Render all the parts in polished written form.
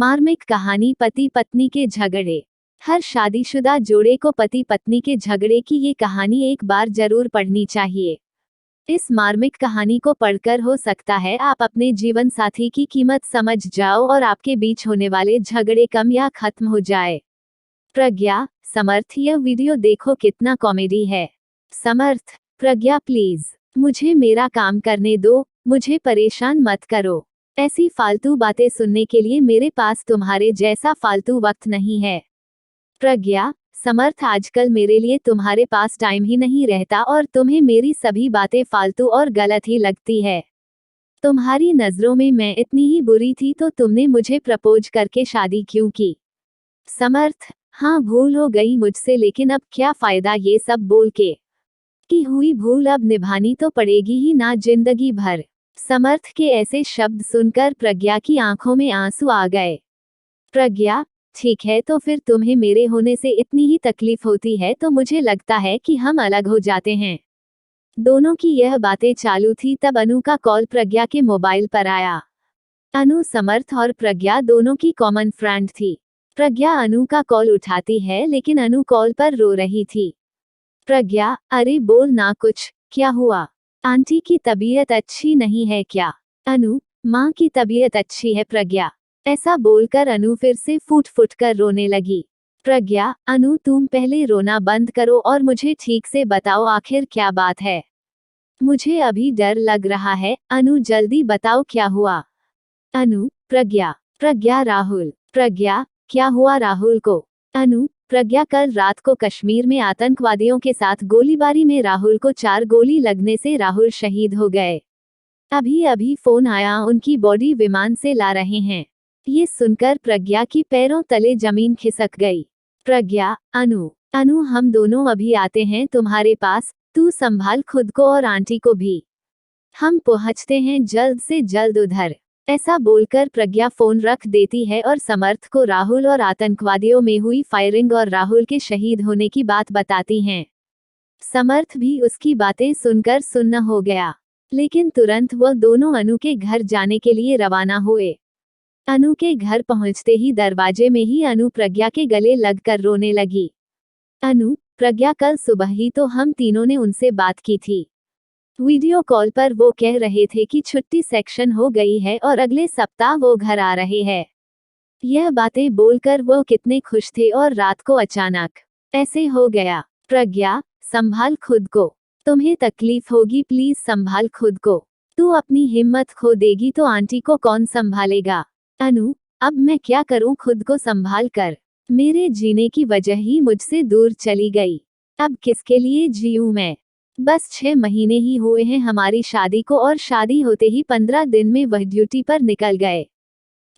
मार्मिक कहानी पति पत्नी के झगड़े। हर शादीशुदा जोड़े को पति पत्नी के झगड़े की ये कहानी एक बार जरूर पढ़नी चाहिए। इस मार्मिक कहानी को पढ़कर हो सकता है आप अपने जीवन साथी की कीमत समझ जाओ और आपके बीच होने वाले झगड़े कम या खत्म हो जाए। प्रज्ञा, समर्थ, यह वीडियो देखो कितना कॉमेडी है। समर्थ, प्रज्ञा प्लीज मुझे मेरा काम करने दो, मुझे परेशान मत करो। ऐसी फालतू बातें सुनने के लिए मेरे पास तुम्हारे जैसा फालतू वक्त नहीं है। प्रज्ञा, समर्थ, आजकल मेरे लिए तुम्हारे पास टाइम ही नहीं रहता और तुम्हें मेरी सभी बातें फालतू और गलत ही लगती है। तुम्हारी नजरों में मैं इतनी ही बुरी थी तो तुमने मुझे प्रपोज करके शादी क्यों की? समर्थ, हाँ भूल हो गई मुझसे, लेकिन अब क्या फायदा ये सब बोल के। की हुई भूल अब निभानी तो पड़ेगी ही ना जिंदगी भर। समर्थ के ऐसे शब्द सुनकर प्रज्ञा की आंखों में आंसू आ गए। प्रज्ञा, ठीक है, तो फिर तुम्हें मेरे होने से इतनी ही तकलीफ होती है तो मुझे लगता है कि हम अलग हो जाते हैं। दोनों की यह बातें चालू थी तब अनु का कॉल प्रज्ञा के मोबाइल पर आया। अनु समर्थ और प्रज्ञा दोनों की कॉमन फ्रेंड थी। प्रज्ञा अनु का कॉल उठाती है लेकिन अनु कॉल पर रो रही थी। प्रज्ञा, अरे बोल ना, कुछ क्या हुआ? आंटी की तबीयत अच्छी नहीं है क्या? अनु, माँ की तबीयत अच्छी है प्रज्ञा। ऐसा बोलकर अनु फिर से फूट फूट कर रोने लगी। प्रज्ञा, अनु तुम पहले रोना बंद करो और मुझे ठीक से बताओ आखिर क्या बात है। मुझे अभी डर लग रहा है। अनु जल्दी बताओ क्या हुआ। अनु, प्रज्ञा, प्रज्ञा राहुल। प्रज्ञा, क्या हुआ राहुल को? अनु, प्रज्ञा, कल रात को कश्मीर में आतंकवादियों के साथ गोलीबारी में राहुल को 4 गोली लगने से राहुल शहीद हो गए। अभी अभी फोन आया, उनकी बॉडी विमान से ला रहे हैं। ये सुनकर प्रज्ञा की पैरों तले जमीन खिसक गई। प्रज्ञा, अनु हम दोनों अभी आते हैं तुम्हारे पास, तू संभाल खुद को और आंटी को भी। हम पहुंचते हैं जल्द से जल्द उधर। ऐसा बोलकर प्रज्ञा फोन रख देती है और समर्थ को राहुल और आतंकवादियों में हुई फायरिंग और राहुल के शहीद होने की बात बताती हैं। समर्थ भी उसकी बातें सुनकर सुन्न हो गया, लेकिन तुरंत वह दोनों अनु के घर जाने के लिए रवाना हुए। अनु के घर पहुंचते ही दरवाजे में ही अनु प्रज्ञा के गले लगकर रोने लगी। अनु, प्रज्ञा, कल सुबह ही तो हम तीनों ने उनसे बात की थी। वीडियो कॉल पर वो कह रहे थे कि छुट्टी सेक्शन हो गई है और अगले सप्ताह वो घर आ रहे हैं। यह बातें बोलकर वो कितने खुश थे और रात को अचानक ऐसे हो गया। प्रज्ञा, संभाल खुद को, तुम्हें तकलीफ होगी, प्लीज संभाल खुद को। तू अपनी हिम्मत खो देगी तो आंटी को कौन संभालेगा? अनु, अब मैं क्या करूं खुद को संभाल कर? मेरे जीने की वजह ही मुझसे दूर चली गई। अब किसके लिए जीऊं मैं? बस 6 महीने ही हुए हैं हमारी शादी को और शादी होते ही 15 दिन में वह ड्यूटी पर निकल गए।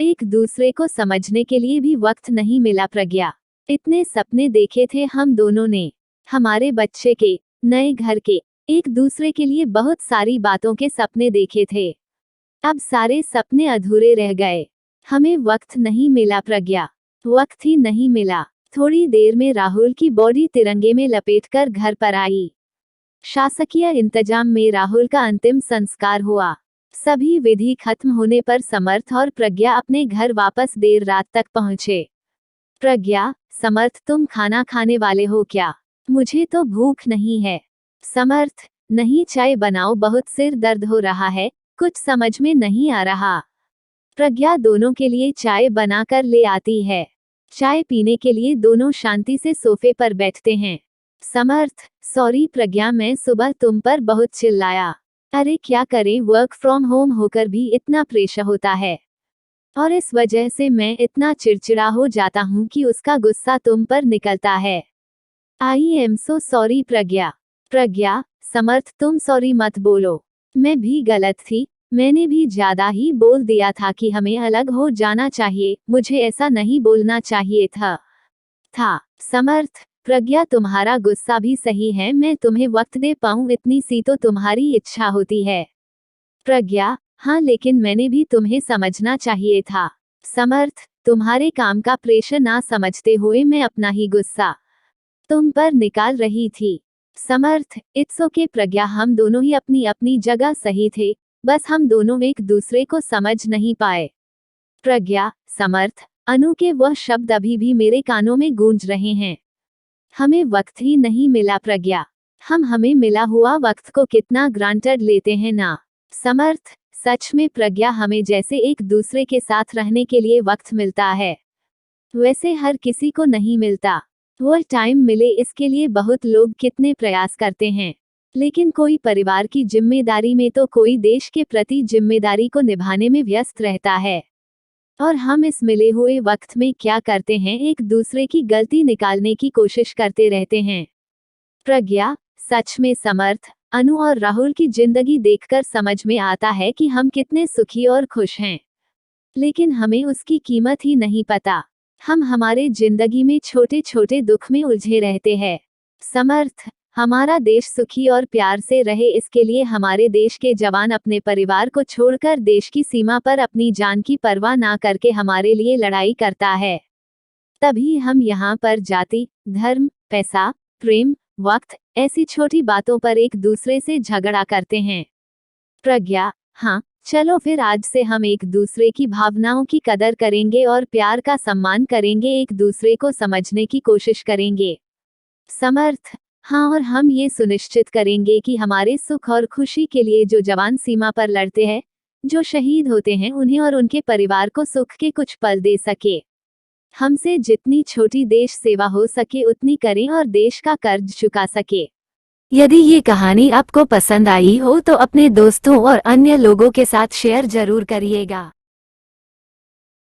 एक दूसरे को समझने के लिए भी वक्त नहीं मिला प्रज्ञा। इतने सपने देखे थे हम दोनों ने, हमारे बच्चे के, नए घर के, एक दूसरे के लिए बहुत सारी बातों के सपने देखे थे। अब सारे सपने अधूरे रह गए। हमें वक्त नहीं मिला प्रज्ञा, वक्त ही नहीं मिला। थोड़ी देर में राहुल की बॉडी तिरंगे में लपेटकर घर पर आई। शासकीय इंतजाम में राहुल का अंतिम संस्कार हुआ। सभी विधि खत्म होने पर समर्थ और प्रज्ञा अपने घर वापस देर रात तक पहुंचे। प्रज्ञा, समर्थ, तुम खाना खाने वाले हो क्या? मुझे तो भूख नहीं है। समर्थ, नहीं, चाय बनाओ, बहुत सिर दर्द हो रहा है, कुछ समझ में नहीं आ रहा। प्रज्ञा दोनों के लिए चाय बनाकर ले आती है। चाय पीने के लिए दोनों शांति से सोफे पर बैठते हैं। समर्थ, सॉरी प्रज्ञा, मैं सुबह तुम पर बहुत चिल्लाया। अरे क्या करें, वर्क फ्रॉम होम होकर भी इतना प्रेशर होता है और इस वजह से मैं इतना चिड़चिड़ा हो जाता हूँ कि उसका गुस्सा तुम पर निकलता है। आई एम सो सॉरी प्रज्ञा। प्रज्ञा, समर्थ, तुम सॉरी मत बोलो, मैं भी गलत थी, मैंने भी ज्यादा ही बोल दिया था कि हमें अलग हो जाना चाहिए, मुझे ऐसा नहीं बोलना चाहिए था। समर्थ, प्रज्ञा, तुम्हारा गुस्सा भी सही है, मैं तुम्हें वक्त दे पाऊं इतनी सी तो तुम्हारी इच्छा होती है। प्रज्ञा, हाँ, लेकिन मैंने भी तुम्हें समझना चाहिए था। समर्थ, तुम्हारे काम का प्रेशर ना समझते हुए मैं अपना ही गुस्सा तुम पर निकाल रही थी। समर्थ, इट्स ओके प्रज्ञा, हम दोनों ही अपनी अपनी जगह सही थे, बस हम दोनों एक दूसरे को समझ नहीं पाए। प्रज्ञा, समर्थ, अनु के वह शब्द अभी भी मेरे कानों में गूंज रहे हैं। हमें वक्त ही नहीं मिला प्रज्ञा। हम हमें मिला हुआ वक्त को कितना ग्रांटेड लेते हैं ना। समर्थ, सच में प्रज्ञा, हमें जैसे एक दूसरे के साथ रहने के लिए वक्त मिलता है, वैसे हर किसी को नहीं मिलता। वह टाइम मिले इसके लिए बहुत लोग कितने प्रयास करते हैं, लेकिन कोई परिवार की जिम्मेदारी में तो कोई देश के प्रति जिम्मेदारी को निभाने में व्यस्त रहता है। और हम इस मिले हुए वक्त में क्या करते हैं, एक दूसरे की गलती निकालने की कोशिश करते रहते हैं। प्रज्ञा, सच में समर्थ, अनु और राहुल की जिंदगी देखकर समझ में आता है कि हम कितने सुखी और खुश हैं, लेकिन हमें उसकी कीमत ही नहीं पता। हम हमारे जिंदगी में छोटे छोटे दुख में उलझे रहते हैं। समर्थ, हमारा देश सुखी और प्यार से रहे, इसके लिए हमारे देश के जवान अपने परिवार को छोड़कर देश की सीमा पर अपनी जान की परवाह ना करके हमारे लिए लड़ाई करता है। तभी हम यहाँ पर जाति, धर्म, पैसा, प्रेम, वक्त, ऐसी छोटी बातों पर एक दूसरे से झगड़ा करते हैं। प्रज्ञा, हाँ, चलो फिर आज से हम एक दूसरे की भावनाओं की कदर करेंगे और प्यार का सम्मान करेंगे, एक दूसरे को समझने की कोशिश करेंगे। समर्थ, हाँ, और हम ये सुनिश्चित करेंगे कि हमारे सुख और खुशी के लिए जो जवान सीमा पर लड़ते हैं, जो शहीद होते हैं, उन्हें और उनके परिवार को सुख के कुछ पल दे सके। हमसे जितनी छोटी देश सेवा हो सके उतनी करें और देश का कर्ज चुका सके। यदि ये कहानी आपको पसंद आई हो तो अपने दोस्तों और अन्य लोगों के साथ शेयर जरूर करिएगा।